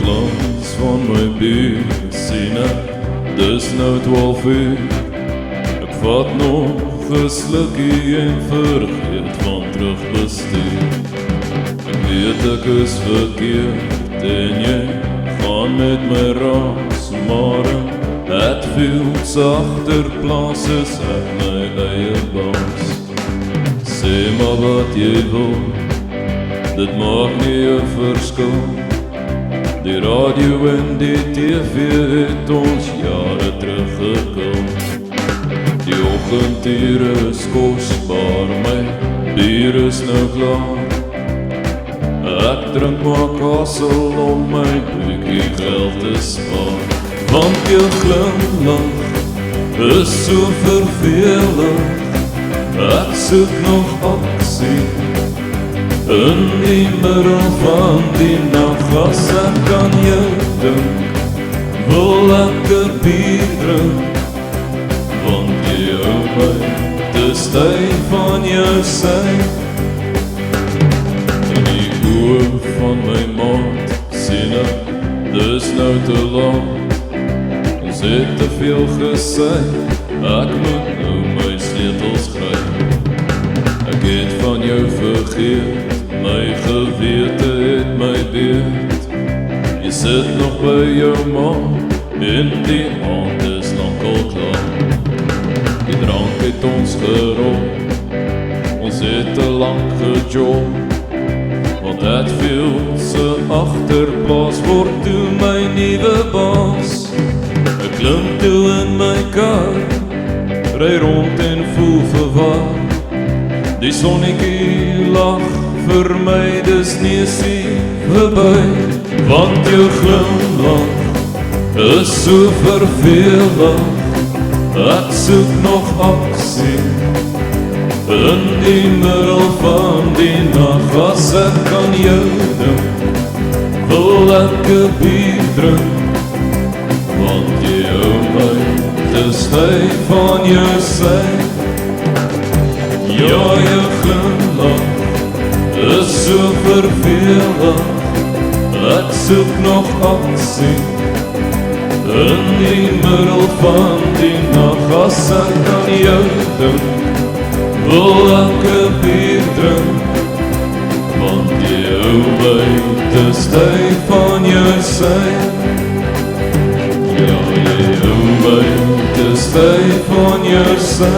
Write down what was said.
glans van my bier sien ek, dis nou 12 uur. Ek vat nog 'n slukkie en vergeet van terugbestuur. Ek weet ek is verkeerd en jy gaan met my raas, maar het veel sagter plaas is ek my eie baas. Sê maar wat jy wil, dit maak nie 'n verskil. Die radio en die TV het ons jare teruggekil. Die oggendure is kosbaar, my bier is nou klaar. Ek drink maar kassel om my bietjie geld te spaar. Want jou glimlach is so vervelend. Ek soek nog aksie in die middel van die nacht. As ek aan jou dink, wil ek 'n bier drink. Want jy hou my te styf van jou sy. In die oë van my maat sien ek, dis nou te laat. Ons het te veel gesê, ek moet nou my sleutels gryp. Ek het van jou vergeet, my gewete het my beet. Jy sit nog by jou ma, en die aand is lang al klaar. Die drank het ons gerol, ons het te lang gejob. Want het veel se agterplaas word toe my nuwe baas. Ek klim toe in my kar, ry rond en voel verwar. Die sonnetjie lag vir my, dis nie sien verby. Want jou glimlach is so vervelend. Ek soek nog aksie in die middel van die nacht. As ek aan jou dink, wil ek 'n bier drink. Want jy hou my te styf van jou sy. Ja, jou glimlach is so vervelend. Ek soek nog aksie in die middel van die nacht. As ek aan jou dink, wil ek 'n bier drink. Want jy hou my te styf van jou sy. Ja, jy hou my te styf van jou sy.